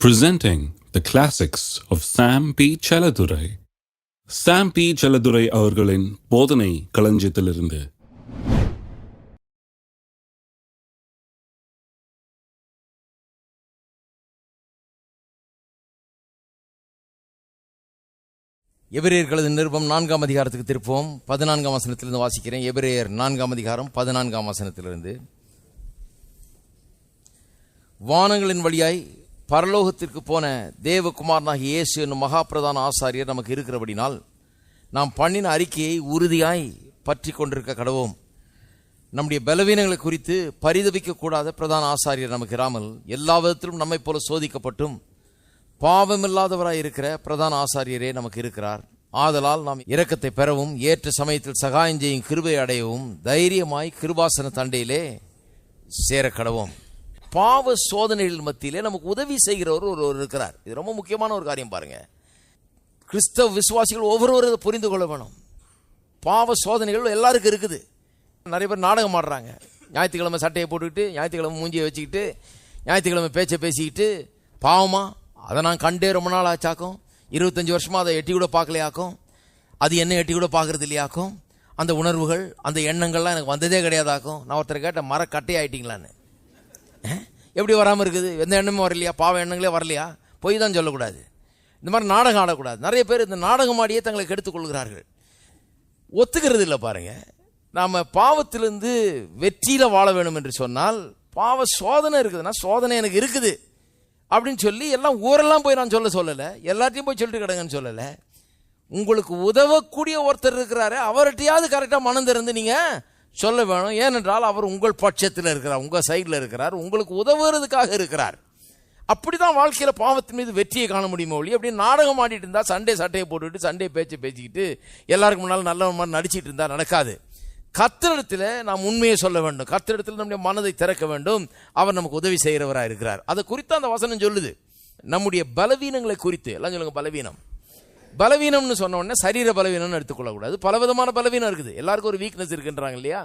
Presenting the classics of Sam P. Chaladurai. Sam P. Chaladurai அவர்களின் போதனை களஞ்சியத்திலிருந்து. எபிரேயர்களது நிருபம் 4ஆம் அதிகாரத்துக்கு திருப்போம். 14ஆம் வசனத்திலிருந்து வாசிக்கிறேன். எபிரேயர் 4ஆம் அதிகாரம் 14ஆம் வசனத்திலிருந்து. வானங்களின் வழியாய் பரலோகத்திற்கு போன தேவகுமாரனாகிய இயேசு என்னும் மகாபிரதான ஆசாரியர் நமக்கு இருக்கிறபடினால் நாம் பண்ணின அறிக்கையை உறுதியாய் பற்றி கொண்டிருக்க கடவோம். நம்முடைய பலவீனங்களை குறித்து பரிதபிக்கக்கூடாத பிரதான ஆசாரியர் நமக்கு இராமல் எல்லா விதத்திலும் நம்மை போல சோதிக்கப்பட்டும் பாவமில்லாதவராய் இருக்கிற பிரதான ஆசாரியரே நமக்கு இருக்கிறார். ஆதலால் நாம் இரக்கத்தை பெறவும் ஏற்ற சமயத்தில் சகாயம் செய்யும் கிருபை அடையவும் தைரியமாய் கிருபாசன தண்டையிலே சேர கடவோம். பாவ சோதனைகள் மத்தியிலே நமக்கு உதவி செய்கிறவர் ஒருவர் இருக்கிறார். இது ரொம்ப முக்கியமான ஒரு காரியம் பாருங்க. கிறிஸ்தவ விசுவாசிகள் ஒவ்வொருவரும் புரிந்து கொள்ள வேணும். பாவ சோதனைகள் எல்லாருக்கும் இருக்குது. நிறைய பேர் நாடகம் ஆடுறாங்க. ஞாயிற்றுக்கிழமை சட்டையை போட்டுக்கிட்டு, ஞாயிற்றுக்கிழமை மூஞ்சியை வச்சுக்கிட்டு, ஞாயிற்றுக்கிழமை பேச்சை பேசிக்கிட்டு, பாவமா அதை நான் கண்டே ரொம்ப நாள் ஆச்சாக்கும், 25 வருஷமாக அதை எட்டி கூட பார்க்கலையாக்கும், அது என்ன எட்டி கூட பார்க்கறது இல்லையாக்கும், அந்த உணர்வுகள் அந்த எண்ணங்கள்லாம் எனக்கு வந்ததே கிடையாதாக்கும். நான் ஒருத்தர் கேட்ட மரக்கட்டை ஆயிட்டீங்களான்னு. எப்படி வராமல் இருக்குது? எந்த எண்ணமும் வரலையா? பாவ எண்ணங்களே வரலையா? பொய் தான் சொல்லக்கூடாது. இந்த மாதிரி நாடகம் ஆடக்கூடாது. நிறைய பேர் இந்த நாடகம் ஆடியே தங்களை கெடுத்துக் கொள்கிறார்கள். ஒத்துக்கிறது இல்லை பாருங்க. நாம் பாவத்திலிருந்து வெற்றியில் வாழ வேணும் என்று சொன்னால் பாவ சோதனை இருக்குதுன்னா சோதனை எனக்கு இருக்குது அப்படின்னு சொல்லி எல்லாம் ஊரெல்லாம் போய் நான் சொல்லலை, எல்லாத்தையும் போய் சொல்லிட்டு கிடங்கன்னு சொல்லலை. உங்களுக்கு உதவக்கூடிய ஒருத்தர் இருக்கிறாரு, அவர்கிட்டையாவது கரெக்டாக மனம் திறந்து நீங்கள் சொல்ல வேணும். ஏனென்றால் அவர் உங்கள் பட்சத்தில் இருக்கிறார், உங்கள் சைடில் இருக்கிறார், உங்களுக்கு உதவுறதுக்காக இருக்கிறார். அப்படி தான் வாழ்க்கையில் பாவத்தின் மீது வெற்றியை காண முடியுமோ ஒழி. அப்படி நாடகம் ஆடிட்டு இருந்தால், சண்டே சட்டையை போட்டுக்கிட்டு, சண்டே பேச்சை பேசிக்கிட்டு, எல்லாருக்கும் முன்னால் நல்ல மாதிரி நடிச்சிட்டு இருந்தால் நடக்காது. கர்த்தரிடத்தில் நாம் உண்மையை சொல்ல வேண்டும். கர்த்தரிடத்தில் நம்முடைய மனதை திறக்க வேண்டும். அவர் நமக்கு உதவி செய்கிறவராக இருக்கிறார். அதை குறித்து அந்த வசனம் சொல்லுது. நம்முடைய பலவீனங்களை குறித்து எல்லாம் சொல்லுங்க. பலவீனம்னு சொன்ன உடனே சரீர பலவீனம்னு எடுத்துக்கொள்ளக்கூடாது. பலவிதமான பலவீனம் இருக்குது. எல்லாருக்கும் ஒரு வீக்னஸ் இருக்குன்றாங்க இல்லையா?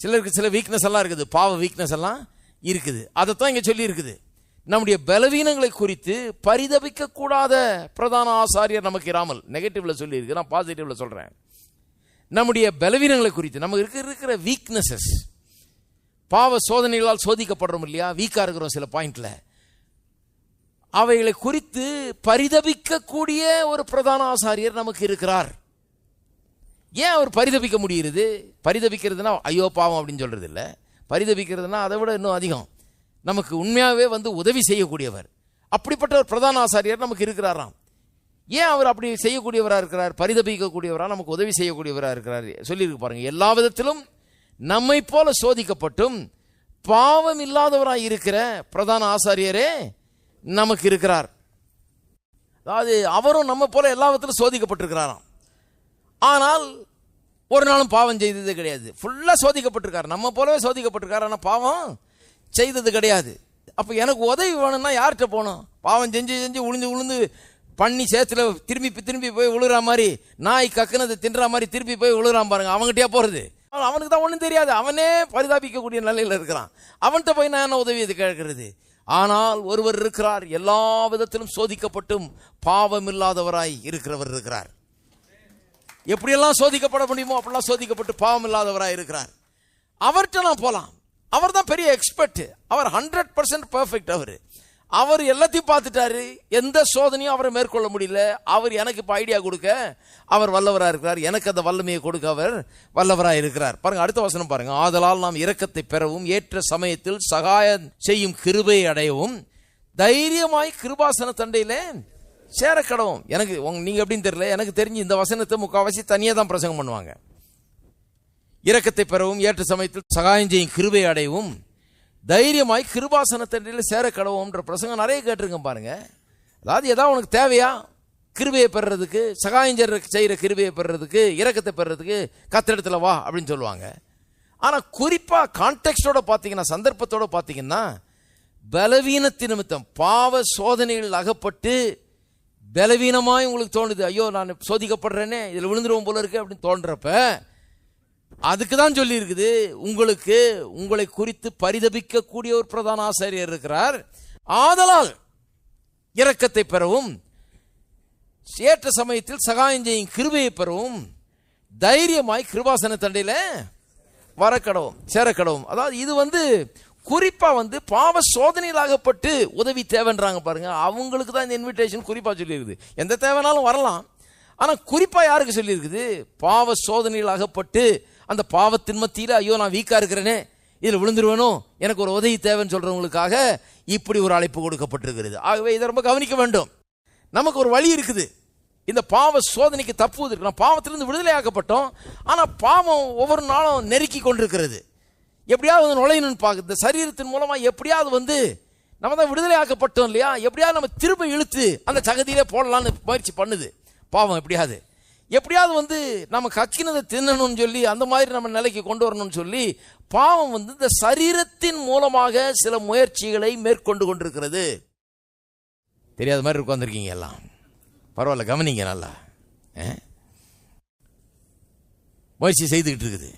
சிலருக்கு சில வீக்னஸ் எல்லாம் இருக்குது, பாவ வீக்னஸ் எல்லாம் இருக்குது. அதைத்தான் இங்கே சொல்லி இருக்குது. நம்முடைய பலவீனங்களை குறித்து பரிதபிக்க கூடாத பிரதான ஆசாரியர் நமக்கு இராமல். நெகட்டிவ்ல சொல்லி இருக்கு, நான் பாசிட்டிவ்ல சொல்றேன். நம்முடைய பலவீனங்களை குறித்து நமக்கு இருக்கிற வீக்னஸஸ், பாவ சோதனைகளால் சோதிக்கப்படுறோம் இல்லையா? வீக்கா இருக்கிறோம் சில பாயிண்ட்ல. அவைகளை குறித்து பரிதபிக்கக்கூடிய ஒரு பிரதான ஆசாரியர் நமக்கு இருக்கிறார். ஏன் அவர் பரிதபிக்க முடிகிறது? பரிதபிக்கிறதுனா ஐயோ பாவம் அப்படின்னு சொல்றது இல்லை. பரிதபிக்கிறதுனா அதை விட இன்னும் அதிகம், நமக்கு உண்மையாகவே உதவி செய்யக்கூடியவர். அப்படிப்பட்ட ஒரு பிரதான ஆசாரியர் நமக்கு இருக்கிறாராம். ஏன் அவர் அப்படி செய்யக்கூடியவராக இருக்கிறார்? பரிதபிக்கக்கூடியவராக, நமக்கு உதவி செய்யக்கூடியவராக இருக்கிறார். சொல்லியிருக்கு பாருங்க. எல்லா விதத்திலும் நம்மை போல சோதிக்கப்பட்டும் பாவம் இல்லாதவராக இருக்கிற பிரதான ஆசாரியரே நமக்கு இருக்கிறார். அதாவது அவரும் நம்ம போல எல்லா விதத்திலும் சோதிக்கப்பட்டிருக்கிறாராம். ஆனால் ஒரு நாளும் பாவம் செய்தது கிடையாது. ஃபுல்லா சோதிக்கப்பட்டிருக்காரு, நம்ம போலவே சோதிக்கப்பட்டிருக்காரு. ஆனால் பாவம் செய்தது கிடையாது. அப்ப எனக்கு உதவி வேணும்னா யார்கிட்ட போகணும்? பாவம் செஞ்சு உளுந்து பண்ணி சேத்துல திரும்பி போய் விழுற மாதிரி, நாய் கக்குனது தின்ற மாதிரி திருப்பி போய் விழுறான் பாருங்க. அவங்ககிட்டயா போறது? அவனுக்கு தான் ஒன்றும் தெரியாது. அவனே பரிதாபிக்கக்கூடிய நிலையில் இருக்கிறான். அவன்கிட்ட போய் நான் என்ன உதவி இது கேட்கறது? ஆனால் ஒருவர் இருக்கிறார், எல்லா விதத்திலும் சோதிக்கப்பட்டும் பாவம் இல்லாதவராய் இருக்கிறவர் இருக்கிறார். எப்படியெல்லாம் சோதிக்கப்பட முடியுமோ அப்படிலாம் சோதிக்கப்பட்டு பாவம் இல்லாதவராய் இருக்கிறார். அவர்கிட்ட நான் போலாம். அவர் தான் பெரிய எக்ஸ்பர்ட். அவர் 100% பெர்ஃபெக்ட். அவர் எல்லாத்தையும் பார்த்துட்டாரு. எந்த சோதனையும் அவரை மேற்கொள்ள முடியல. அவர் எனக்கு இப்போ ஐடியா கொடுக்க அவர் வல்லவராக இருக்கிறார். எனக்கு அந்த வல்லமையை கொடுக்க அவர் வல்லவராக இருக்கிறார். பாருங்க, அடுத்த வசனம் பாருங்க. ஆதலால் நாம் இரக்கத்தை பெறவும் ஏற்ற சமயத்தில் சகாயம் செய்யும் கிருபையை அடையவும் தைரியமாய் கிருபாசன தண்டையிலே சேர கடவும். எனக்கு நீங்க எப்படின்னு தெரியல, எனக்கு தெரிஞ்சு இந்த வசனத்தை முக்கால்வாசி தனியாக தான் பிரசங்கம் பண்ணுவாங்க. இரக்கத்தை பெறவும் ஏற்ற சமயத்தில் சகாயம் செய்யும் கிருபையை அடையவும் தைரியமாய் கிருபாசன தண்டையில் சேர கடவும்ன்ற பிரசங்கம் நிறைய கேட்டிருக்கேன் பாருங்க. அதாவது ஏதாவது உனக்கு தேவையா கிருபையை பெறுறதுக்கு, சகாயம் செய்கிற கிருபையை பெறுறதுக்கு, இரக்கத்தை பெறுறதுக்கு கத்திரிடத்துல வா அப்படின்னு சொல்லுவாங்க. ஆனால் குறிப்பாக கான்டெக்ஸ்டோட பார்த்தீங்கன்னா, சந்தர்ப்பத்தோட பார்த்தீங்கன்னா, பலவீனத்தின் நிமித்தம் பாவ சோதனைகள் அகப்பட்டு பலவீனமாய் உங்களுக்கு தோணுது, ஐயோ நான் சோதிக்கப்படுறேனே, இதில் விழுந்துருவோம் போல இருக்கு அப்படின்னு தோன்றப்ப அதுக்கு தான் சொல்லி இருக்குது, உங்களை குறித்து பரிதபிக்கக்கூடிய ஒரு பிரதான ஆசாரியர் இருக்கிறார். ஆதலால் இரக்கத்தை பெறவும், ஏற்ற சமயத்தில் சகாயம் செய்யும் கிருபையை பெறவும் தைரியமாய் கிருபாசன தண்டையில வரக்கடவும் சேரக்கடவும். அதாவது இது குறிப்பா பாவ சோதனையில் ஆகப்பட்டு உதவி தேவைன்றாங்க பாருங்க. அவங்களுக்கு தான் இந்த இன்விடேஷன் குறிப்பா சொல்லியிருக்குது. எந்த தேவைனாலும் வரலாம், ஆனா குறிப்பா யாருக்கு சொல்லியிருக்குது? பாவ சோதனையில் ஆகப்பட்டு அந்த பாவத்தின் மத்தியில ஐயோ நான் வீக்கா இருக்கிறேனே, இதுல விழுந்துருவேனோ, எனக்கு ஒரு உதவி தேவைன்னு சொல்றவங்களுக்காக இப்படி ஒரு அழைப்பு கொடுக்கப்பட்டிருக்கிறது. ஆகவே இதை ரொம்ப கவனிக்க வேண்டும். நமக்கு ஒரு வழி இருக்குது. இந்த பாவ சோதனைக்கு தப்புவதற்கு நாம் பாவத்திலிருந்து விடுதலை ஆக்கப்பட்டோம். ஆனா பாவம் ஒவ்வொரு நாளும் நெருக்கி கொண்டிருக்கிறது. எப்படியாவது நுழையணும்னு பார்க்குது. இந்த சரீரத்தின் மூலமா எப்படியாவது நம்ம தான் விடுதலை ஆக்கப்பட்டோம் இல்லையா, எப்படியாவது நம்ம திரும்ப இழுத்து அந்த சகதியிலே போடலான்னு முயற்சி பண்ணுது பாவம். எப்படியாவது நம்ம கக்கினதை தின்னணும்னு சொல்லி அந்த மாதிரி நம்ம நிலைக்கு கொண்டு வரணும்னு சொல்லி பாவம் இந்த சரீரத்தின் மூலமாக சில முயற்சிகளை மேற்கொண்டு கொண்டிருக்கிறது. தெரியாத மாதிரி உட்கார்ந்துருக்கீங்க எல்லாம், பரவாயில்ல கவனிங்க நல்லா. முயற்சி செய்துக்கிட்டு இருக்குது.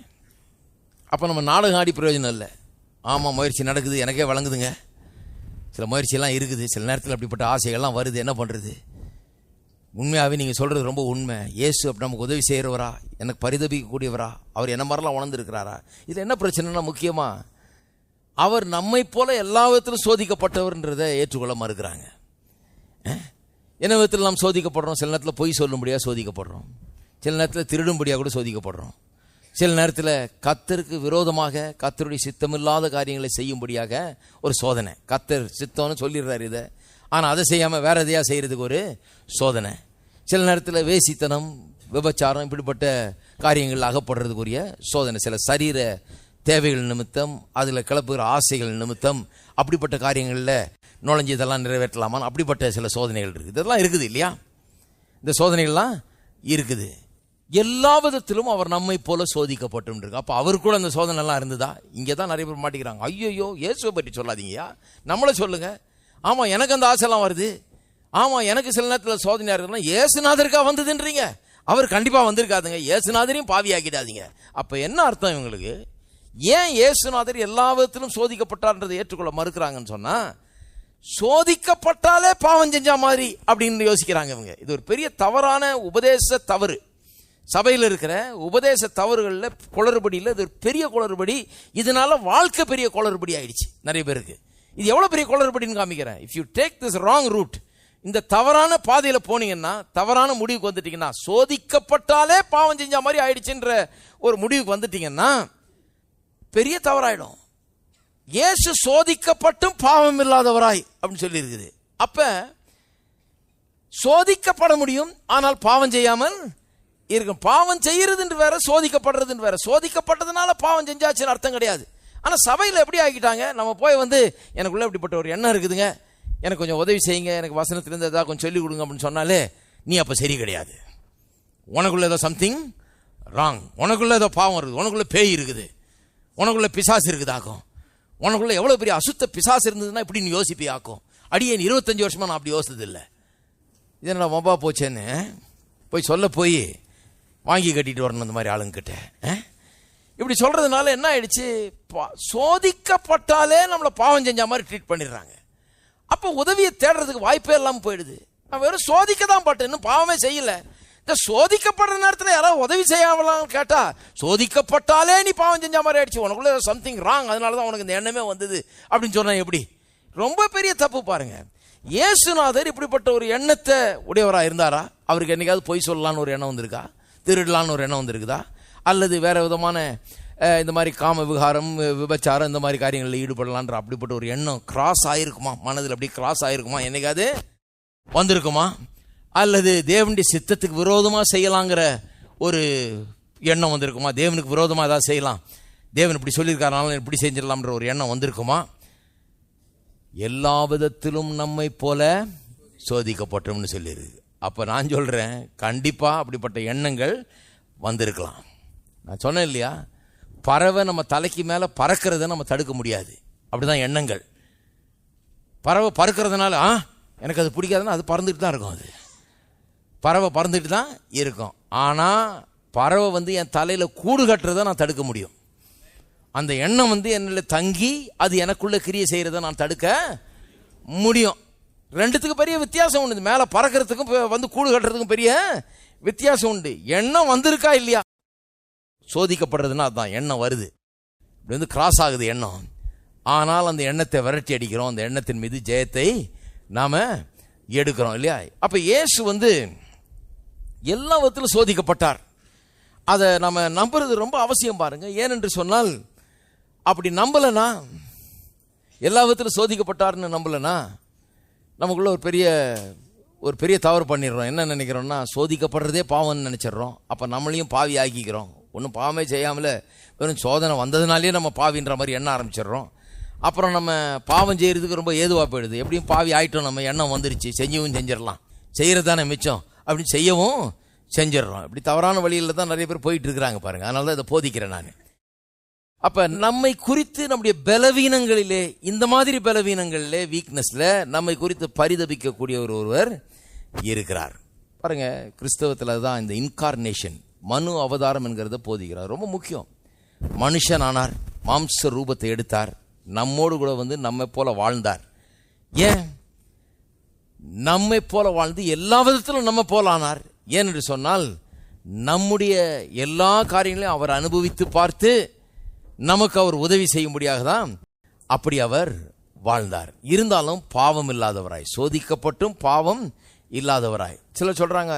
அப்போ நம்ம நாடகம் ஆடி பிரயோஜனம் இல்லை. ஆமாம், முயற்சி நடக்குது, எனக்கே வழங்குதுங்க. சில முயற்சியெல்லாம் இருக்குது. சில நேரத்தில் அப்படிப்பட்ட ஆசைகள்லாம் வருது. என்ன பண்ணுறது? உண்மையாகவே நீங்கள் சொல்கிறது ரொம்ப உண்மை. இயேசு அப்படி நமக்கு உதவி செய்கிறவரா, எனக்கு பரிதபிக்கக்கூடியவரா, அவர் என்ன மாதிரிலாம் உணர்ந்துருக்கிறாரா? இதில் என்ன பிரச்சனைனா, முக்கியமாக அவர் நம்மை போல எல்லா விதத்திலும் சோதிக்கப்பட்டவர்ன்றதை ஏற்றுக்கொள்ள மறுக்கிறாங்க. என்ன விதத்தில் நாம் சோதிக்கப்படுறோம்? சில நேரத்தில் பொய் சொல்லும்படியாக சோதிக்கப்படுறோம், சில நேரத்தில் திருடும்படியாக கூட சோதிக்கப்படுறோம், சில நேரத்தில் கர்த்தருக்கு விரோதமாக கர்த்தருடைய சித்தமில்லாத காரியங்களை செய்யும்படியாக ஒரு சோதனை. கர்த்தர் சித்தம்னு சொல்லிடுறாரு இதை, ஆனால் அதை செய்யாமல் வேற எதையா செய்கிறதுக்கு ஒரு சோதனை. சில நேரத்தில் வேசித்தனம், விபச்சாரம், இப்படிப்பட்ட காரியங்கள் அகப்படுறதுக்குரிய சோதனை. சில சரீர தேவைகள் நிமித்தம், அதில் கிளப்புகிற ஆசைகள் நிமித்தம் அப்படிப்பட்ட காரியங்களில் நுழைஞ்சு இதெல்லாம் நிறைவேற்றலாமான்னு அப்படிப்பட்ட சில சோதனைகள் இருக்குது. இதெல்லாம் இருக்குது இல்லையா? இந்த சோதனைகள்லாம் இருக்குது. எல்லா விதத்திலும் அவர் நம்மை போல சோதிக்கப்பட்டு இருக்கு. அப்போ அவர் கூட அந்த சோதனை எல்லாம் இருந்ததா? இங்கே தான் நிறைய பேர் மாட்டிக்கிறாங்க. ஐயோ இயேசுவை பற்றி சொல்லாதீங்கயா, நம்மளை சொல்லுங்க. ஆமாம், எனக்கு அந்த ஆசைலாம் வருது. ஆமாம், எனக்கு சில நேரத்தில் சோதனையாக இருக்குதுன்னா இயேசுநாதருக்கா வந்ததுன்றீங்க. அவர் கண்டிப்பாக வந்திருக்காதுங்க. இயேசுநாதரையும் பாவியாக்கிடாதீங்க. அப்போ என்ன அர்த்தம் இவங்களுக்கு? ஏன் இயேசுநாதர் எல்லா விதத்திலும் சோதிக்கப்பட்டார்ன்றதை ஏற்றுக்கொள்ள மறுக்கிறாங்கன்னு சொன்னால், சோதிக்கப்பட்டாலே பாவம் செஞ்சா மாதிரி அப்படின்னு யோசிக்கிறாங்க இவங்க. இது ஒரு பெரிய தவறான உபதேச தவறு. சபையில் இருக்கிற உபதேச தவறுகளில் குளறுபடியில் இது ஒரு பெரிய குளறுபடி. இதனால வாழ்க்கை பெரிய குளறுபடி ஆயிடுச்சு நிறைய பேருக்கு. இது எவ்வளோ பெரிய குளறுபடின்னு காமிக்கிறேன். If you take this wrong route, இந்த தவறான பாதையில் போனீங்கன்னா, தவறான முடிவுக்கு வந்துட்டீங்கன்னா, சோதிக்கப்பட்டாலே பாவம் செஞ்ச மாதிரி ஆயிடுச்சுன்ற ஒரு முடிவுக்கு வந்துட்டீங்கன்னா பெரிய தவறாயிடும். இயேசு சோதிக்கப்பட்டும் பாவம் இல்லாதவராய் அப்படின்னு சொல்லி இருக்குது. அப்ப சோதிக்கப்பட முடியும், ஆனால் பாவம் செய்யாமல் இருக்கும். பாவம் செய்யறதுன்னு வேற, சோதிக்கப்படுறதுன்னு வேற. சோதிக்கப்பட்டதுனால பாவம் செஞ்சாச்சுன்னு அர்த்தம் கிடையாது. ஆனால் சபையில் எப்படி ஆக்கிட்டாங்க, நம்ம போய் எனக்குள்ள இப்படிப்பட்ட ஒரு எண்ணம் இருக்குதுங்க, எனக்கு கொஞ்சம் உதவி செய்யுங்க, எனக்கு வசனத்திலிருந்து ஏதாவது கொஞ்சம் சொல்லிக் கொடுங்க அப்படின்னு சொன்னாலே நீ அப்போ சரி கிடையாது. உனக்குள்ள ஏதோ சம்திங் ராங், உனக்குள்ள ஏதோ பாவம் இருக்குது, உனக்குள்ள பேய் இருக்குது, உனக்குள்ள பிசாசு இருக்குதாக்கும், உனக்குள்ள எவ்வளோ பெரிய அசுத்த பிசாசு இருந்ததுன்னா இப்படி நீ யோசிப்பியாக்கும். அடியே 25 வருஷமா நான் அப்படி யோசித்தது இல்லை. இது என்னடா மொபா போச்சேன்னு போய் வாங்கி கட்டிட்டு வரணும் இந்த மாதிரி ஆளுங்கிட்ட. இப்படி சொல்றதுனால என்ன ஆயிடுச்சு, சோதிக்கப்பட்டாலே நம்மளை பாவம் செஞ்ச மாதிரி ட்ரீட் பண்ணிடுறாங்க. அப்போ உதவியை தேடுறதுக்கு வாய்ப்பே இல்லாமல் போயிடுது. நான் வெறும் சோதிக்க தான் பட்டேன், இன்னும் பாவமே செய்யல. இந்த சோதிக்கப்படுற நேரத்தில் யாராவது உதவி செய்யாமலாம் கேட்டா, சோதிக்கப்பட்டாலே நீ பாவம் செஞ்ச மாதிரி ஆயிடுச்சு, உனக்குள்ள சம்திங் ராங், அதனால தான் உனக்கு இந்த எண்ணமே வந்தது அப்படின்னு சொன்னா எப்படி? ரொம்ப பெரிய தப்பு பாருங்க. இயேசுநாதர் இப்படிப்பட்ட ஒரு எண்ணத்தை உடையவராக இருந்தாரா? அவருக்கு என்னைக்காவது பொய் சொல்லலான்னு ஒரு எண்ணம் வந்திருக்கா? திருடலான்னு ஒரு எண்ணம் வந்திருக்குதா? அல்லது வேற விதமான இந்த மாதிரி காம விகாரம், விபச்சாரம், இந்த மாதிரி காரியங்களில் ஈடுபடலான்ற அப்படிப்பட்ட ஒரு எண்ணம் கிராஸ் ஆயிருக்குமா? மனதில் அப்படி கிராஸ் ஆயிருக்குமா? என்னைக்காவது வந்திருக்குமா? அல்லது தேவனுடைய சித்தத்துக்கு விரோதமாக செய்யலாங்கிற ஒரு எண்ணம் வந்திருக்குமா? தேவனுக்கு விரோதமாக ஏதாவது செய்யலாம், தேவன் இப்படி சொல்லியிருக்காருனால இப்படி செஞ்சிடலாம்ன்ற ஒரு எண்ணம் வந்திருக்குமா? எல்லா விதத்திலும் நம்மை போல சோதிக்கப்பட்டோம்னு சொல்லியிருக்கு. அப்போ நான் சொல்கிறேன், கண்டிப்பாக அப்படிப்பட்ட எண்ணங்கள் வந்திருக்கலாம். நான் சொன்னேன் இல்லையா, பறவை நம்ம தலைக்கு மேலே பறக்கிறத நம்ம தடுக்க முடியாது. அப்படிதான் எண்ணங்கள். பறவை பறக்கிறதுனால எனக்கு அது பிடிக்காதுன்னா அது பறந்துட்டு தான் இருக்கும். அது பறவை பறந்துட்டு தான் இருக்கும். ஆனால் பறவை என் தலையில் கூடு கட்டுறதை நான் தடுக்க முடியும். அந்த எண்ணம் என்னில் தங்கி அது எனக்குள்ள கிரியை செய்கிறத நான் தடுக்க முடியும். ரெண்டுத்துக்கும் பெரிய வித்தியாசம் உண்டு. மேலே பறக்கிறதுக்கும் வந்து கூடு கட்டுறதுக்கும் பெரிய வித்தியாசம் உண்டு. எண்ணம் வந்திருக்கா இல்லையா? சோதிக்கப்படுறதுன்னா அதுதான், எண்ணம் வருது, இப்படி வந்து கிராஸ் ஆகுது எண்ணம். ஆனால் அந்த எண்ணத்தை விரட்டி அடிக்கிறோம், அந்த எண்ணத்தின் மீது ஜெயத்தை நாம் எடுக்கிறோம் இல்லையா? அப்போ இயேசு வந்து எல்லா விதத்திலும் சோதிக்கப்பட்டார். அதை நம்ம நம்புறது ரொம்ப அவசியம் பாருங்க. ஏனென்று சொன்னால் அப்படி நம்பலைன்னா, எல்லா விதத்திலும் சோதிக்கப்பட்டார்னு நம்பலைன்னா நமக்குள்ள ஒரு பெரிய தவறு பண்ணிடுறோம். என்ன நினைக்கிறோம்னா, சோதிக்கப்படுறதே பாவம்னு நினச்சிட்றோம். அப்போ நம்மளையும் பாவி ஆக்கிக்கிறோம். ஒன்றும் பாவமே செய்யாமல் வெறும் சோதனை வந்ததுனாலே நம்ம பாவின்ற மாதிரி எண்ண ஆரம்பிச்சிடுறோம். அப்புறம் நம்ம பாவம் செய்கிறதுக்கு ரொம்ப ஏதுவாக போயிடுது. எப்படியும் பாவி ஆகிட்டோம், நம்ம எண்ணம் வந்துருச்சு, செஞ்சவும் செஞ்சிடலாம், செய்கிறது தானே மிச்சம் அப்படின்னு செய்யவும் செஞ்சிடறோம். இப்படி தவறான வழியில் தான் நிறைய பேர் போயிட்டு இருக்கிறாங்க பாருங்கள். அதனால தான் இதை போதிக்கிறேன் நான். அப்போ நம்மை குறித்து நம்முடைய பலவீனங்களிலே, இந்த மாதிரி பலவீனங்களிலே, வீக்னஸில் நம்மை குறித்து பரிதபிக்கக்கூடிய ஒருவர் இருக்கிறார் பாருங்க. கிறிஸ்தவத்தில் தான் இந்த இன்கார்னேஷன், மனு அவதாரம் என்கிறத போதிக்கிறார். ரொம்ப முக்கியம். மனுஷன் ஆனார், மாம்ச ரூபத்தை எடுத்தார், நம்மோடு கூட வந்து நம்மை போல வாழ்ந்தார். ஏன் நம்மை போல வாழ்ந்து எல்லா விதத்திலும் நம்ம போல ஆனார்? ஏனென்று சொன்னால் நம்முடைய எல்லா காரியங்களையும் அவர் அனுபவித்து பார்த்து நமக்கு அவர் உதவி செய்யும்படியாக தான் அப்படி அவர் வாழ்ந்தார். இருந்தாலும் பாவம் இல்லாதவராய், சோதிக்கப்பட்டும் பாவம் இல்லாதவராய். சிலர் சொல்றாங்க,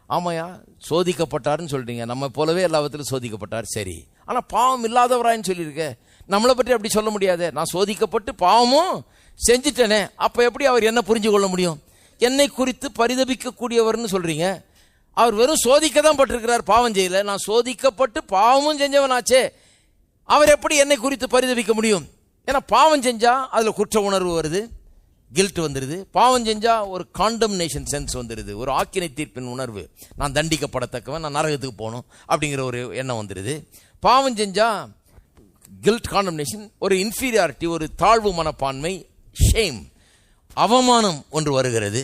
ஆமாயா சோதிக்கப்பட்டார்னு சொல்றீங்க, நம்ம போலவே எல்லா விதத்திலும் சோதிக்கப்பட்டார், சரி, ஆனால் பாவம் இல்லாதவராயின்னு சொல்லியிருக்க, நம்மளை பற்றி அப்படி சொல்ல முடியாது. நான் சோதிக்கப்பட்டு பாவமும் செஞ்சுட்டேனே, அப்போ எப்படி அவர் என்ன புரிஞ்சு கொள்ள முடியும்? என்னை குறித்து பரிதபிக்கக்கூடியவர்னு சொல்றீங்க, அவர் வெறும் சோதிக்க தான் பட்டிருக்கிறார், பாவம் செய்யல. நான் சோதிக்கப்பட்டு பாவமும் செஞ்சவனாச்சே, அவர் எப்படி என்னை குறித்து பரிதபிக்க முடியும்? ஏன்னா பாவம் செஞ்சா அதில் குற்ற உணர்வு வருது, கில்ட் வந்துடுது. பாவம் செஞ்சா ஒரு காண்டம்னேஷன் சென்ஸ் வந்துடுது, ஒரு ஆக்கினை தீர்ப்பின் உணர்வு, நான் தண்டிக்கப்படத்தக்கவன், நான் நரகத்துக்கு போகணும் அப்படிங்கிற ஒரு எண்ணம் வந்துடுது. பாவம் செஞ்சா கில்ட், காண்டம்னேஷன், ஒரு இன்ஃபீரியாரிட்டி, ஒரு தாழ்வு மனப்பான்மை, ஷேம், அவமானம் ஒன்று வருகிறது.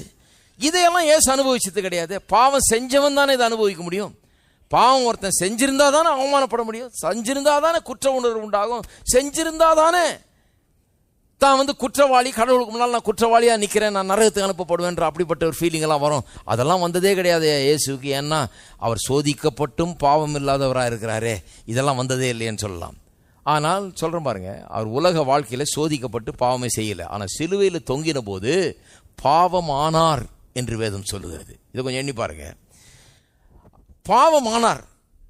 இதையெல்லாம் ஏசு அனுபவிச்சது கிடையாது. பாவம் செஞ்சவன் தானே இதை அனுபவிக்க முடியும். பாவம் ஒருத்தன் செஞ்சிருந்தா தானே அவமானப்பட முடியும், செஞ்சிருந்தா தானே குற்ற உணர்வு உண்டாகும், செஞ்சிருந்தா தானே தான் வந்து குற்றவாளி, கடவுளுக்கு முன்னால் நான் குற்றவாளியாக நிற்கிறேன், நான் நரகத்துக்கு அனுப்பப்படுவேன்ற அப்படிப்பட்ட ஒரு ஃபீலிங் எல்லாம் வரும். அதெல்லாம் வந்ததே கிடையாது இயேசுக்கு. ஏன்னா அவர் சோதிக்கப்பட்டும் பாவம் இல்லாதவராக இருக்கிறாரே, இதெல்லாம் வந்ததே இல்லைன்னு சொல்லலாம். ஆனால் சொல்கிறேன் பாருங்க, அவர் உலக வாழ்க்கையில் சோதிக்கப்பட்டு பாவமே செய்யலை, ஆனால் சிலுவையில் தொங்கின போது பாவம் ஆனார் என்று வேதம் சொல்லுகிறது. இதை கொஞ்சம் எண்ணி பாருங்க. பாவம் ஆனார்,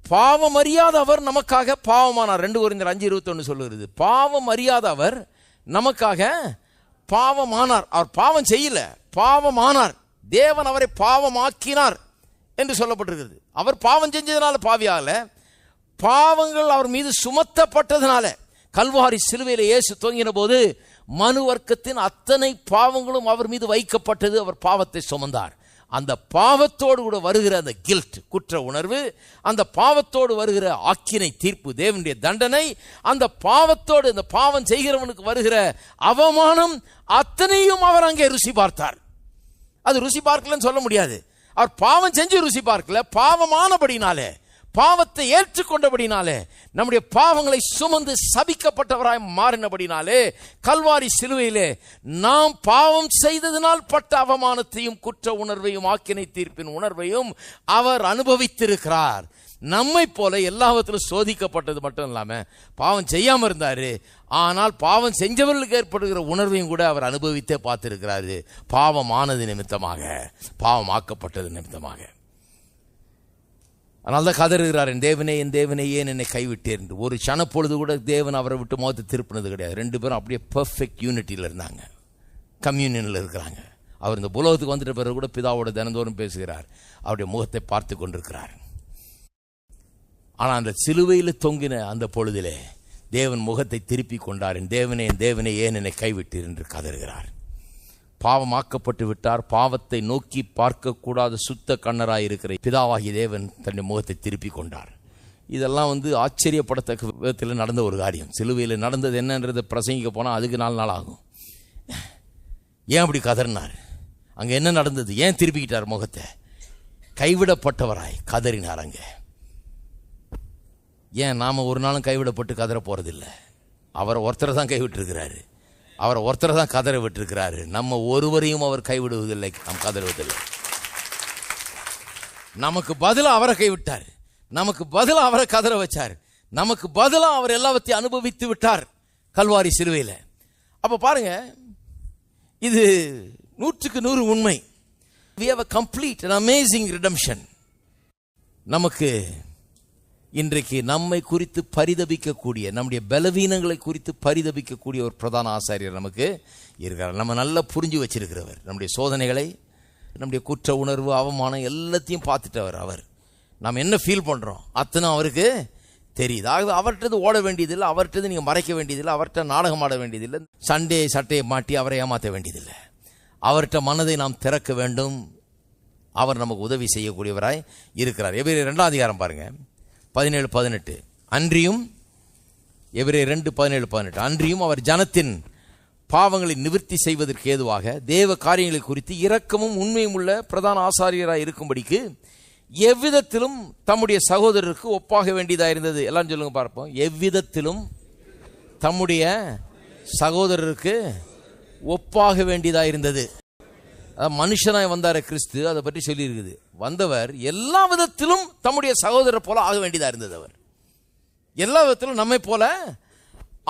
பாவம் அறியாத அவர் நமக்காக பாவமானார். 2 கொரிந்தியர் 5:21 சொல்லுகிறது. பாவம் அறியாத அவர் நமக்காக பாவமானார். அவர் பாவம் செய்யல, பாவமானார். தேவன் அவரை பாவமாக்கினார் என்று சொல்லப்பட்டிருக்கிறது. அவர் பாவம் செஞ்சதுனால பாவியாகல, பாவங்கள் அவர் மீது சுமத்தப்பட்டதுனால. கல்வாரி சிலுவையில் இயேசு தொங்கின போது மனு வர்க்கத்தின் அத்தனை பாவங்களும் அவர் மீது வைக்கப்பட்டது. அவர் பாவத்தை சுமந்தார். அந்த பாவத்தோடு கூட வருகிற அந்த கில்ட், குற்ற உணர்வு, அந்த பாவத்தோடு வருகிற ஆக்கினை தீர்ப்பு, தேவனுடைய தண்டனை, அந்த பாவத்தோடு, அந்த பாவம் செய்கிறவனுக்கு வருகிற அவமானம், அத்தனையும் அவர் அங்கே ருசி பார்த்தார். அது ருசி பார்க்கலன்னு சொல்ல முடியாது. அவர் பாவம் செஞ்சு ருசி பார்க்கல, பாவமானபடினாலே, பாவத்தை ஏற்றுக்கொண்டபடினாலே, நம்முடைய பாவங்களை சுமந்து சபிக்கப்பட்டவராய் மாறினபடினாலே, கல்வாரி சிலுவையிலே நாம் பாவம் செய்ததினால் பட்ட அவமானத்தையும் குற்ற உணர்வையும் ஆக்கினை தீர்ப்பின் உணர்வையும் அவர் அனுபவித்திருக்கிறார். நம்மை போல எல்லாவற்றிலும் சோதிக்கப்பட்டது மட்டும் இல்லாம பாவம் செய்யாம இருந்தாரு, ஆனால் பாவம் செஞ்சவர்களுக்கு ஏற்படுகிற உணர்வையும் கூட அவர் அனுபவித்தே பார்த்திருக்கிறாரு. பாவம் ஆனது நிமித்தமாக, பாவம் ஆக்கப்பட்டது நிமித்தமாக. அதனால தான் கதறுகிறார், என் தேவனே ஏன் என்னை கைவிட்டேன் என்று. ஒரு சனப்பொழுது கூட தேவன் அவரை விட்டு முகத்தை திருப்பினது கிடையாது. 2 பேரும் அப்படியே பெர்ஃபெக்ட் யூனிட்டியில் இருந்தாங்க, கம்யூனியனில் இருக்கிறாங்க. அவர் இந்த உலகத்துக்கு வந்துட்ட பிறகு கூட பிதாவோட தினந்தோறும் பேசுகிறார், அவருடைய முகத்தை பார்த்து கொண்டிருக்கிறார். ஆனால் அந்த சிலுவையில் தொங்கின அந்த பொழுதிலே தேவன் முகத்தை திருப்பி கொண்டார். என் தேவனே ஏன் என்னை கைவிட்டீர் என்று கதறுகிறார். பாவமாக்கப்பட்டு விட்டார். பாவத்தை நோக்கி பார்க்கக்கூடாத சுத்த கண்ணராய் இருக்கிற பிதாவாகிய தேவன் தன்னுடைய முகத்தை திருப்பி கொண்டார். இதெல்லாம் ஆச்சரியப்படத்தக்க விதத்தில் நடந்த ஒரு காரியம். சிலுவையில் நடந்தது என்னன்றதை பிரசங்கிக்க போனால் அதுக்கு 4 நாள் ஆகும். ஏன் அப்படி கதறினார்? அங்கே என்ன நடந்தது? ஏன் திருப்பிக்கிட்டார் முகத்தை? கைவிடப்பட்டவராய் கதறினார். அங்கே ஏன் நாம் ஒரு நாளும் கைவிடப்பட்டு கதற போறதில்லை. அவரை ஒருத்தரை தான் கைவிட்டிருக்கிறாரு. அவரை ஒருத்தரை தான் கதற விட்டுருக்கிறாரு. நம்ம ஒருவரையும் அவர் கைவிடுவதில்லை, நாம் கதறுவதில்லை. நமக்கு பதிலா அவரை கைவிட்டார், நமக்கு பதிலா அவரை கதற வச்சார், நமக்கு பதிலா அவர் எல்லாவற்றையும் அனுபவித்து விட்டார் கல்வாரி சிலுவையில். அப்ப பாருங்க, இது 100% உண்மை. We have a complete and amazing redemption. நமக்கு இன்றைக்கு நம்மை குறித்து பரிதபிக்கக்கூடிய, நம்முடைய பலவீனங்களை குறித்து பரிதபிக்கக்கூடிய ஒரு பிரதான ஆசாரியர் நமக்கு இருக்கிறார். நம்ம நல்லா புரிஞ்சு வச்சிருக்கிறவர். நம்முடைய சோதனைகளை, நம்முடைய குற்ற உணர்வு, அவமானம் எல்லாத்தையும் பார்த்துட்டவர் அவர். நாம் என்ன ஃபீல் பண்ணுறோம் அத்தனை அவருக்கு தெரியுது. ஆக அவர்கிட்ட ஓட வேண்டியதில்லை, அவர்கிட்ட நீங்கள் மறைக்க வேண்டியதில்லை, அவர்கிட்ட நாடகம் ஆட வேண்டியதில்லை, சட்டையை மாட்டி அவரை ஏமாற்ற வேண்டியதில்லை. அவர்கிட்ட மனதை நாம் திறக்க வேண்டும். அவர் நமக்கு உதவி செய்யக்கூடியவராய் இருக்கிறார். எபிரேயர் 2ஆம் அதிகாரம் பாருங்க, 17-18. அன்றியும், எபிரேயர் 2:17-18, அன்றியும் அவர் ஜனத்தின் பாவங்களை நிவர்த்தி செய்வதற்கு ஏதுவாக தேவ காரியங்களை குறித்து இரக்கமும் உண்மையும் உள்ள பிரதான ஆசாரியராய் இருக்கும்படிக்கு எவ்விதத்திலும் தம்முடைய சகோதரருக்கு ஒப்பாக வேண்டியதாக இருந்தது. எல்லாம் சொல்லுங்க பார்ப்போம். எவ்விதத்திலும் தம்முடைய சகோதரருக்கு ஒப்பாக வேண்டியதாக இருந்தது. மனுஷனாய் வந்தார கிறிஸ்து, அதை பற்றி சொல்லி இருக்குது. வந்தவர் எல்லா விதத்திலும் தம்முடைய சகோதரர் போல ஆக வேண்டியதாக இருந்தது. அவர் எல்லா விதத்திலும் நம்மை போல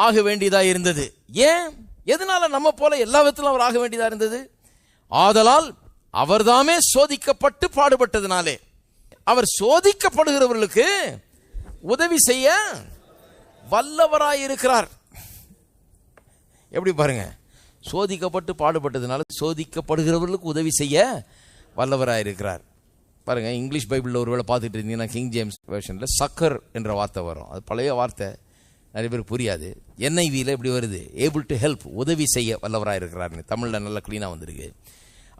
ஆக வேண்டியதாக இருந்தது. ஏன், எதனால நம்ம போல எல்லா விதத்திலும் அவர் ஆக வேண்டியதாக இருந்தது? ஆதலால் அவர்தாமே சோதிக்கப்பட்டு பாடுபட்டதினாலே அவர் சோதிக்கப்படுகிறவர்களுக்கு உதவி செய்ய வல்லவராயிருக்கிறார். எப்படி பாருங்க, சோதிக்கப்பட்டு பாடுபட்டதுனால சோதிக்கப்படுகிறவர்களுக்கு உதவி செய்ய வல்லவராயிருக்கிறார். பாருங்க, இங்கிலீஷ் பைபிளில் ஒருவேளை பார்த்துட்டு இருந்தீங்கன்னா கிங் ஜேம்ஸ் வெர்ஷனில் சக்கர் என்ற வார்த்தை வரும். அது பழைய வார்த்தை, நிறைய பேருக்கு புரியாது. NIVயில் எப்படி வருது, ஏபிள் டு ஹெல்ப், உதவி செய்ய வல்லவராயிருக்கிறார்னு தமிழில் நல்லா க்ளீனாக வந்திருக்கு.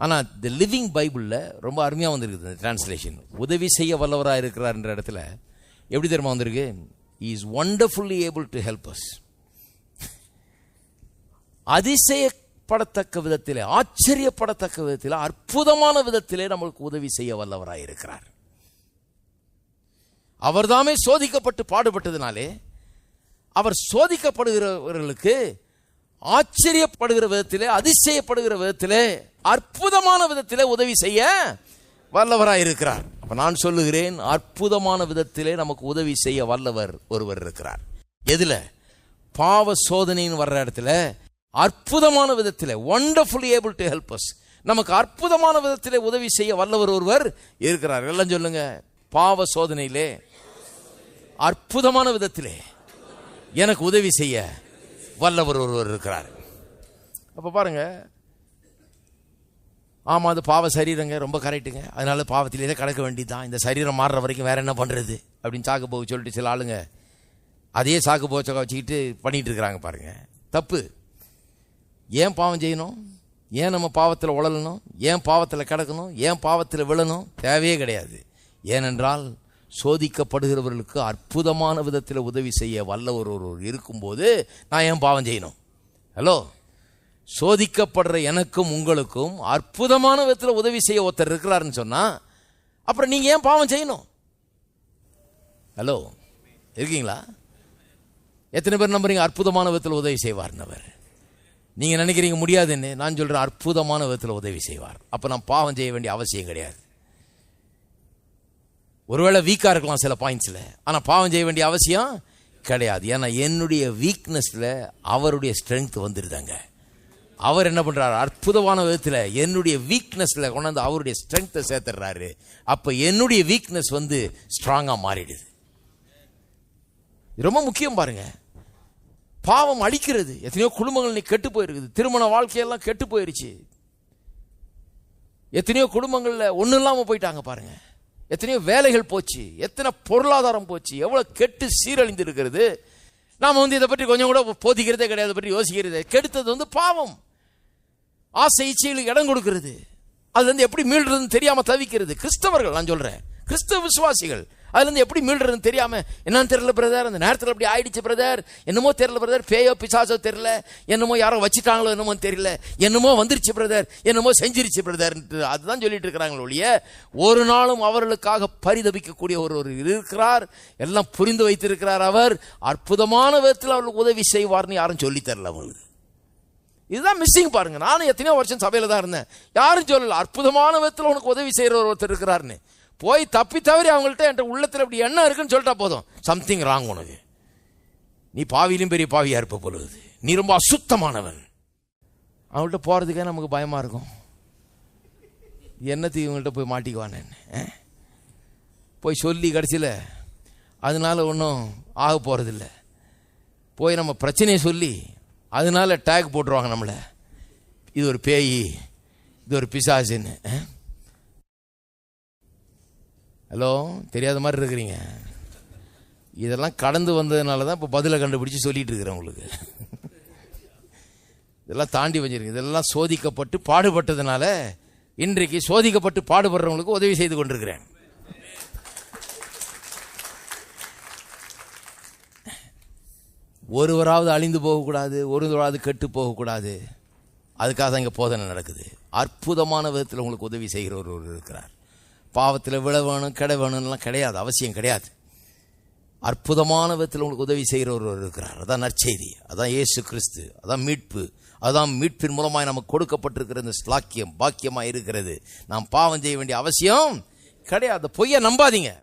ஆனால் தி லிவிங் பைபிளில் ரொம்ப அருமையாக வந்திருக்குது இந்த டிரான்ஸ்லேஷன். உதவி செய்ய வல்லவராக இருக்கிறார்ன்ற இடத்துல எப்படி தெரியுமா வந்திருக்கு, He is wonderfully able to help us. அதிசயப்படத்தக்க விதத்திலே, ஆச்சரியப்படத்தக்க விதத்திலே, அற்புதமான விதத்திலே நம்மளுக்கு உதவி செய்ய வல்லவராக இருக்கிறார். அவர்தாமே சோதிக்கப்பட்டு பாடுபட்டதினாலே அவர் சோதிக்கப்படுகிறவர்களுக்கு ஆச்சரியப்படுகிற விதத்திலே, அதிசயப்படுகிற விதத்திலே, அற்புதமான விதத்திலே உதவி செய்ய வல்லவராய் இருக்கிறார். அப்ப நான் சொல்லுகிறேன், அற்புதமான விதத்திலே நமக்கு உதவி செய்ய வல்லவர் ஒருவர் இருக்கிறார். எதுல? பாவ சோதனைன்னு வர்ற இடத்துல அற்புதமான விதத்திலே, wonderfully able to help us, நமக்கு அற்புதமான விதத்திலே உதவி செய்ய வல்லவர் ஒருவர் இருக்கிறார். எல்லாம் சொல்லுங்க, பாவ சோதனையிலே அற்புதமான விதத்திலே எனக்கு உதவி செய்ய வல்லவர் ஒருவர் இருக்கிறார். அப்ப பாருங்க, ஆமா அது பாவ சரீரங்க, ரொம்ப கரெக்டுங்க, அதனால பாவத்திலே கடக்க வேண்டியதுதான், இந்த சரீரம் மாறுற வரைக்கும் வேற என்ன பண்றது அப்படின்னு சாக்கு போக சொல்லிட்டு சில ஆளுங்க அதே சாக்கு போச்ச வச்சுக்கிட்டு பண்ணிட்டு இருக்கிறாங்க. பாருங்க, தப்பு. ஏன் பாவம் செய்யணும்? ஏன் நம்ம பாவத்தில் உழலணும்? ஏன் பாவத்தில் கிடக்கணும்? ஏன் பாவத்தில் விழணும்? தேவையே கிடையாது. ஏனென்றால் சோதிக்கப்படுகிறவர்களுக்கு அற்புதமான விதத்தில் உதவி செய்ய வல்ல ஒருவர் இருக்கும்போது நான் ஏன் பாவம் செய்யணும்? ஹலோ, சோதிக்கப்படுற எனக்கும் உங்களுக்கும் அற்புதமான விதத்தில் உதவி செய்ய ஒருத்தர் இருக்கிறாருன்னு சொன்னா அப்புறம் நீங்க ஏன் பாவம் செய்யணும்? ஹலோ, இருக்கீங்களா? எத்தனை பேர் நம்புறீங்க அற்புதமான விதத்தில் உதவி செய்வார்னவர்? நீங்க நினைக்கிறீங்க முடியாதுன்னு, நான் சொல்றேன் அற்புதமான விதத்தில் உதவி செய்வார். அப்ப நான் பாவம் செய்ய வேண்டிய அவசியம் கிடையாது. ஒருவேளை வீக்கா இருக்கலாம் சில பாயிண்ட்ஸ்ல, ஆனா பாவம் செய்ய வேண்டிய அவசியம் கிடையாது. ஏன்னா என்னுடைய வீக்னஸ்ல அவருடைய ஸ்ட்ரென்த் வந்துருதாங்க. அவர் என்ன பண்றாரு? அற்புதமான விதத்தில் என்னுடைய வீக்னஸ்ல கொண்டாந்து அவருடைய ஸ்ட்ரென்த்தை சேர்த்துறாரு. அப்ப என்னுடைய வீக்னஸ் வந்து ஸ்ட்ராங்கா மாறிடுது. ரொம்ப முக்கியம் பாருங்க. பாவம் அழிக்கிறது. எத்தனையோ குடும்பங்கள் நீ கெட்டு போயிருக்குது. திருமண வாழ்க்கையெல்லாம் கெட்டு போயிருச்சு. எத்தனையோ குடும்பங்கள்ல ஒன்றும் இல்லாம போயிட்டாங்க பாருங்க. எத்தனையோ வேலைகள் போச்சு, எத்தனை பொருளாதாரம் போச்சு, எவ்வளவு கெட்டு சீரழிந்து இருக்கிறது. நாம இதை பற்றி கொஞ்சம் கூட போதிக்கிறதே கிடையாது, பற்றி யோசிக்கிறதே. கெடுத்தது பாவம், ஆசை இச்சைகளுக்கு இடம் கொடுக்கிறது. அது எப்படி மீள்றதுன்னு தெரியாம தவிக்கிறது. கிறிஸ்தவர்கள், நான் சொல்றேன் கிறிஸ்தவ விசுவாசிகள், அதுல இருந்து எப்படி மீள்றதுன்னு தெரியாம, என்னன்னு தெரியல பிரதர், அந்த நேரத்தில் அப்படி ஆயிடுச்சு பிரதர், என்னமோ தெரியல பிரதர், பேயோ பிசாசோ தெரியல, என்னமோ யாரோ வச்சுட்டாங்களோ என்னமோ தெரியல, என்னமோ வந்துருச்சு பிரதர், என்னமோ செஞ்சிருச்சு பிரதர், அதுதான் சொல்லிட்டு இருக்கிறாங்களோ ஒழிய ஒரு நாளும் அவர்களுக்காக பரிதபிக்கக்கூடிய ஒருவர் இருக்கிறார். எல்லாம் புரிந்து வைத்திருக்கிறார். அவர் அற்புதமான விதத்தில் அவர்களுக்கு உதவி செய்வார்னு யாரும் சொல்லி தரல அவங்களுக்கு. இதுதான் மிஸ்ஸிங் பாருங்க. நானும் எத்தனையோ வருஷம் சபையில் தான் இருந்தேன். யாரும் சொல்லல அற்புதமான விதத்தில் உனக்கு உதவி செய்கிற ஒருத்தர் இருக்கிறாருன்னு. போய் தப்பி தவறி அவங்கள்ட்ட என்கிட்ட உள்ளத்தில் இப்படி எண்ணம் இருக்குன்னு சொல்லிட்டா போதும், சம்திங் ராங் உனக்கு, நீ பாவியிலும் பெரிய பாவியா இருப்ப பொழுது, நீ ரொம்ப அசுத்தமானவன். அவங்கள்ட்ட போகிறதுக்கே நமக்கு பயமாக இருக்கும். என்னத்துக்கு இவங்கள்ட்ட போய் மாட்டிக்குவானு போய் சொல்லி கடைசியில் அதனால ஒன்றும் ஆக போகிறதில்ல. போய் நம்ம பிரச்சனையை சொல்லி அதனால டேக் போட்டுருவாங்க நம்மளை, இது ஒரு பேய், இது ஒரு பிசாசுன்னு. ஹலோ, தெரியாத மாதிரி இருக்கிறீங்க. இதெல்லாம் கடந்து வந்ததுனால தான் இப்போ பதிலை கண்டுபிடிச்சி சொல்லிட்டு இருக்கிறேன் உங்களுக்கு. இதெல்லாம் தாண்டி வச்சிருக்கு. இதெல்லாம் சோதிக்கப்பட்டு பாடுபட்டதுனால இன்றைக்கு சோதிக்கப்பட்டு பாடுபடுறவங்களுக்கு உதவி செய்து கொண்டிருக்கிறேன். ஒருவராவது அழிந்து போகக்கூடாது, ஒருவராவது கெட்டு போகக்கூடாது. அதுக்காக தான் இங்கே போதனை நடக்குது. அற்புதமான விதத்தில் உங்களுக்கு உதவி செய்கிற ஒருவர் இருக்கிறார். பாவத்தில் விழ வேணும் கெட வேணும்லாம் கிடையாது, அவசியம் கிடையாது. அற்புதமான விதத்தில் உங்களுக்கு உதவி செய்கிற ஒருவர் இருக்கிறார். அதான் நற்செய்தி, அதான் இயேசு கிறிஸ்து, அதான் மீட்பு, அதான் மீட்பின் மூலமாய் நமக்கு கொடுக்கப்பட்டிருக்கிற இந்த ஸ்லாக்கியம் பாக்கியமாக இருக்கிறது. நாம் பாவம் செய்ய வேண்டிய அவசியம் கிடையாது. பொய்யை நம்பாதீங்க.